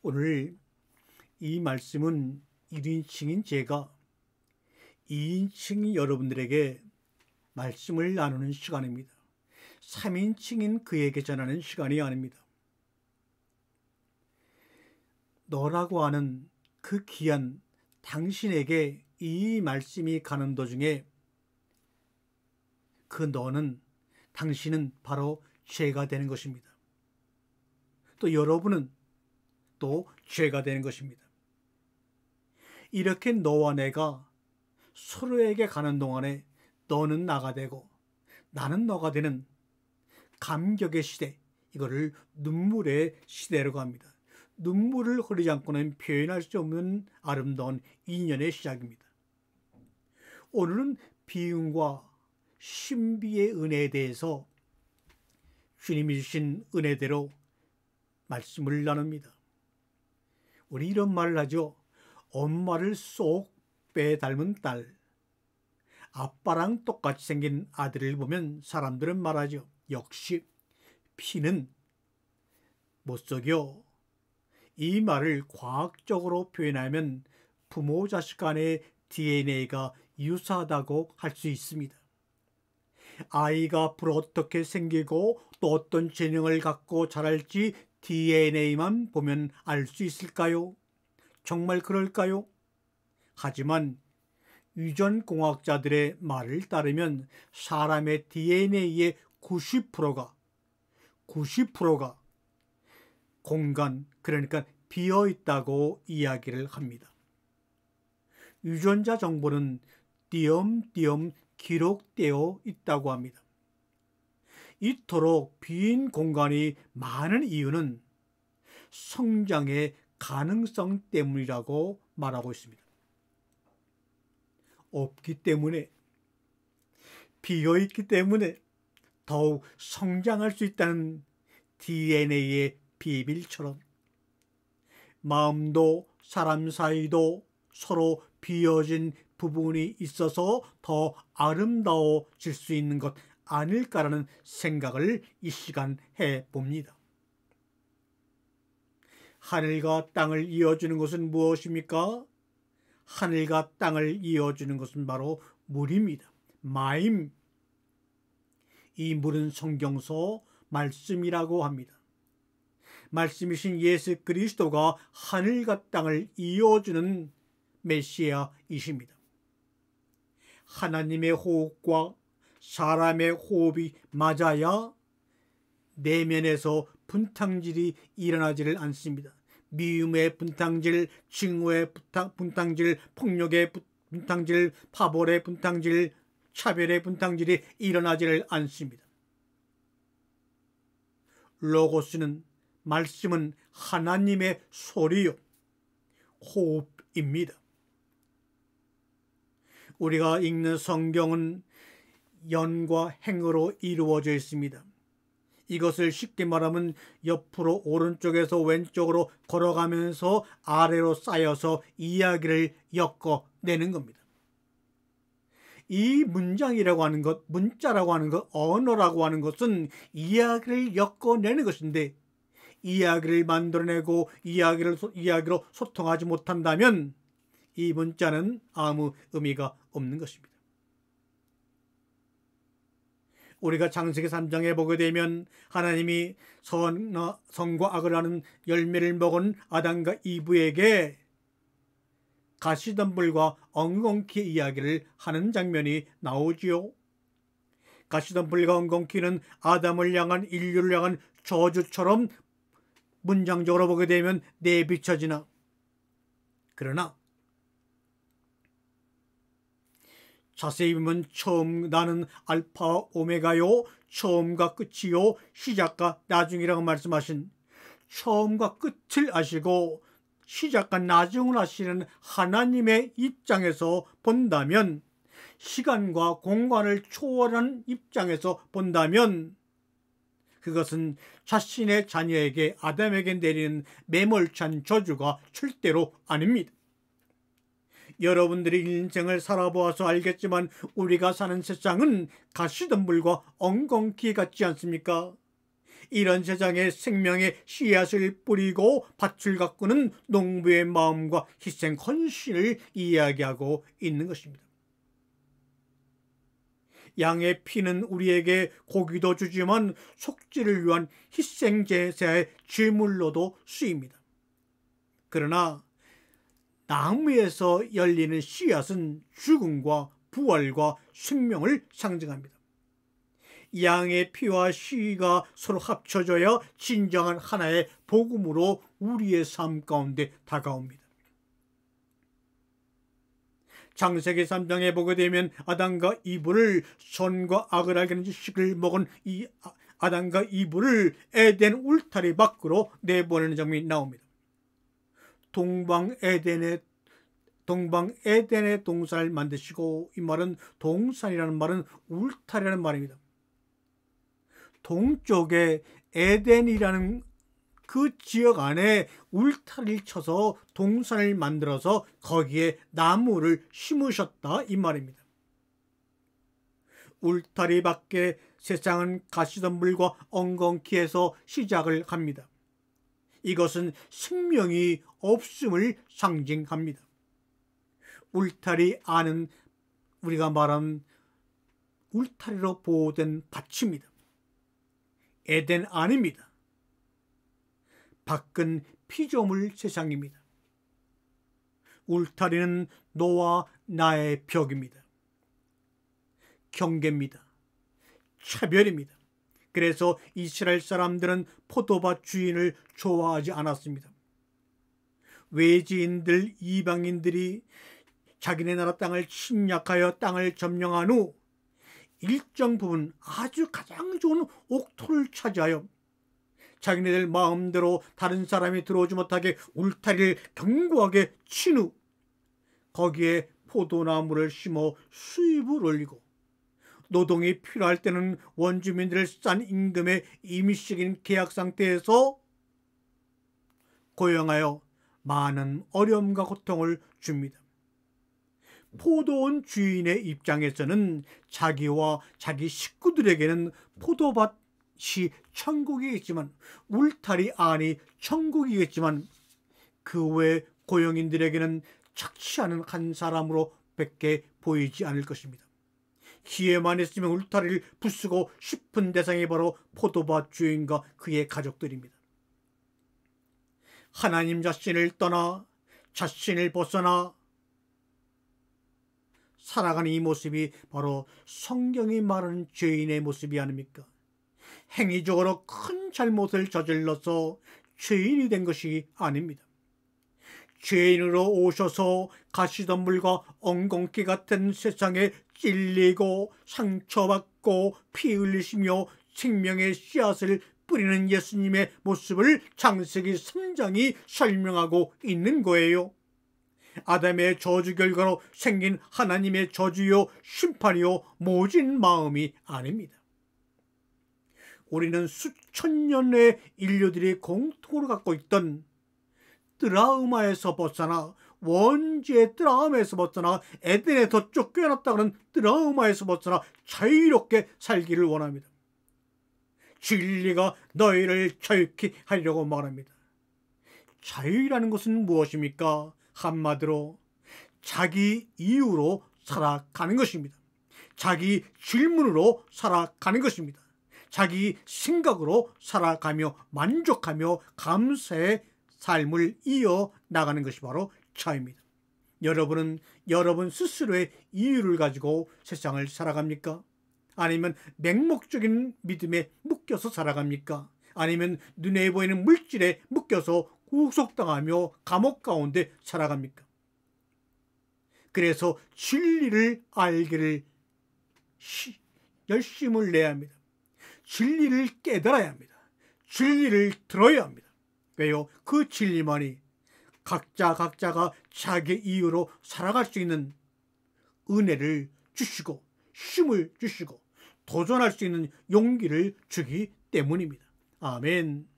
오늘 이 말씀은 1인칭인 제가 2인칭인 여러분들에게 말씀을 나누는 시간입니다. 3인칭인 그에게 전하는 시간이 아닙니다. 너라고 하는 그 귀한 당신에게 이 말씀이 가는 도중에 그 너는, 당신은 바로 죄가 되는 것입니다. 또 여러분은 또 죄가 되는 것입니다. 이렇게 너와 내가 서로에게 가는 동안에 너는 나가 되고 나는 너가 되는 감격의 시대, 이거를 눈물의 시대라고 합니다. 눈물을 흘리지 않고는 표현할 수 없는 아름다운 인연의 시작입니다. 오늘은 비움과 신비의 은혜에 대해서 주님이 주신 은혜대로 말씀을 나눕니다. 우리 이런 말을 하죠. 엄마를 쏙 빼 닮은 딸, 아빠랑 똑같이 생긴 아들을 보면 사람들은 말하죠. 역시 피는 못 속여. 이 말을 과학적으로 표현하면 부모 자식 간의 DNA가 유사하다고 할 수 있습니다. 아이가 앞으로 어떻게 생기고 또 어떤 재능을 갖고 자랄지 DNA만 보면 알 수 있을까요? 정말 그럴까요? 하지만 유전공학자들의 말을 따르면 사람의 DNA의 90%가 공간, 그러니까 비어 있다고 이야기를 합니다. 유전자 정보는 띄엄띄엄 기록되어 있다고 합니다. 이토록 빈 공간이 많은 이유는 성장의 가능성 때문이라고 말하고 있습니다. 없기 때문에, 비어있기 때문에 더욱 성장할 수 있다는 DNA의 비밀처럼 마음도 사람 사이도 서로 비어진 부분이 있어서 더 아름다워질 수 있는 것 아닐까라는 생각을 이 시간 해봅니다. 하늘과 땅을 이어주는 것은 무엇입니까? 하늘과 땅을 이어주는 것은 바로 물입니다. 마임. 이 물은 성경서 말씀이라고 합니다. 말씀이신 예수 그리스도가 하늘과 땅을 이어주는 메시아이십니다. 하나님의 호흡과 사람의 호흡이 맞아야 내면에서 분탕질이 일어나지를 않습니다. 미움의 분탕질, 증오의 분탕질, 폭력의 분탕질, 파벌의 분탕질, 차별의 분탕질이 일어나지를 않습니다. 로고스는, 말씀은 하나님의 소리요, 호흡입니다. 우리가 읽는 성경은 연과 행으로 이루어져 있습니다. 이것을 쉽게 말하면 옆으로 오른쪽에서 왼쪽으로 걸어가면서 아래로 쌓여서 이야기를 엮어내는 겁니다. 이 문장이라고 하는 것, 문자라고 하는 것, 언어라고 하는 것은 이야기를 엮어내는 것인데, 이야기를 만들어내고 이야기로 소통하지 못한다면 이 문자는 아무 의미가 없는 것입니다. 우리가 창세기 3장에 보게 되면 하나님이 선과 악을 하는 열매를 먹은 아담과 이브에게 가시덤불과 엉겅퀴의 이야기를 하는 장면이 나오지요. 가시덤불과 엉겅퀴는 아담을 향한, 인류를 향한 저주처럼 문장적으로 보게 되면 내비쳐지나, 그러나 자세히 보면 나는 알파와 오메가요, 처음과 끝이요, 시작과 나중이라고 말씀하신, 처음과 끝을 아시고 시작과 나중을 아시는 하나님의 입장에서 본다면, 시간과 공간을 초월한 입장에서 본다면, 그것은 자신의 자녀에게, 아담에게 내리는 매몰찬 저주가 절대로 아닙니다. 여러분들이 인생을 살아보아서 알겠지만 우리가 사는 세상은 가시덤불과 엉겅퀴 같지 않습니까? 이런 세상에 생명의 씨앗을 뿌리고 밭을 가꾸는 농부의 마음과 희생 헌신을 이야기하고 있는 것입니다. 양의 피는 우리에게 고기도 주지만 속죄를 위한 희생 제사의 제물로도 쓰입니다. 그러나 나무에서 열리는 씨앗은 죽음과 부활과 생명을 상징합니다. 양의 피와 씨가 서로 합쳐져야 진정한 하나의 복음으로 우리의 삶 가운데 다가옵니다. 창세기 3장에 보게 되면 아담과 이브를 선과 악을 알게 하는 지식을 먹은 이 아담과 이브를 에덴 울타리 밖으로 내보내는 장면이 나옵니다. 동방 에덴의 동산을 만드시고, 이 말은 동산이라는 말은 울타리라는 말입니다. 동쪽에 에덴이라는 그 지역 안에 울타리를 쳐서 동산을 만들어서 거기에 나무를 심으셨다, 이 말입니다. 울타리 밖에 세상은 가시덤불과 엉겅퀴에서 시작을 합니다. 이것은 생명이 없음을 상징합니다. 울타리 안은 우리가 말하는 울타리로 보호된 밭입니다. 에덴 안입니다. 밖은 피조물 세상입니다. 울타리는 너와 나의 벽입니다. 경계입니다. 차별입니다. 그래서 이스라엘 사람들은 포도밭 주인을 좋아하지 않았습니다. 외지인들, 이방인들이 자기네 나라 땅을 침략하여 땅을 점령한 후 일정 부분 아주 가장 좋은 옥토를 차지하여 자기네들 마음대로 다른 사람이 들어오지 못하게 울타리를 견고하게 친 후 거기에 포도나무를 심어 수입을 올리고 노동이 필요할 때는 원주민들을 싼 임금의 임시적인 계약 상태에서 고용하여 많은 어려움과 고통을 줍니다. 포도원 주인의 입장에서는 자기와 자기 식구들에게는 포도밭이 천국이겠지만, 울타리 안이 천국이겠지만, 그 외 고용인들에게는 착취 않은 한 사람으로 밖에 보이지 않을 것입니다. 기회만 있으면 울타리를 부수고 싶은 대상이 바로 포도밭 주인과 그의 가족들입니다. 하나님 자신을 떠나 자신을 벗어나 살아가는 이 모습이 바로 성경이 말하는 죄인의 모습이 아닙니까? 행위적으로 큰 잘못을 저질러서 죄인이 된 것이 아닙니다. 죄인으로 오셔서 가시덤불과 엉겅퀴 같은 세상에 찔리고 상처받고 피 흘리시며 생명의 씨앗을 뿌리는 예수님의 모습을 창세기 3장이 설명하고 있는 거예요. 아담의 저주 결과로 생긴 하나님의 저주요 심판이요 모진 마음이 아닙니다. 우리는 수천 년의 인류들이 공통으로 갖고 있던 트라우마에서 벗어나, 원죄의 트라우마에서 벗어나, 에덴에서 쫓겨났다는 트라우마에서 벗어나 자유롭게 살기를 원합니다. 진리가 너희를 자유케 하려고 말합니다. 자유라는 것은 무엇입니까? 한마디로 자기 이유로 살아가는 것입니다. 자기 질문으로 살아가는 것입니다. 자기 생각으로 살아가며 만족하며 감사의 삶을 이어나가는 것이 바로 자유입니다. 여러분은 여러분 스스로의 이유를 가지고 세상을 살아갑니까? 아니면 맹목적인 믿음에 묶여서 살아갑니까? 아니면 눈에 보이는 물질에 묶여서 구속당하며 감옥 가운데 살아갑니까? 그래서 진리를 알기를 열심을 내야 합니다. 진리를 깨달아야 합니다. 진리를 들어야 합니다. 왜요? 그 진리만이 각자가 자기 이유로 살아갈 수 있는 은혜를 주시고 힘을 주시고 도전할 수 있는 용기를 주기 때문입니다. 아멘.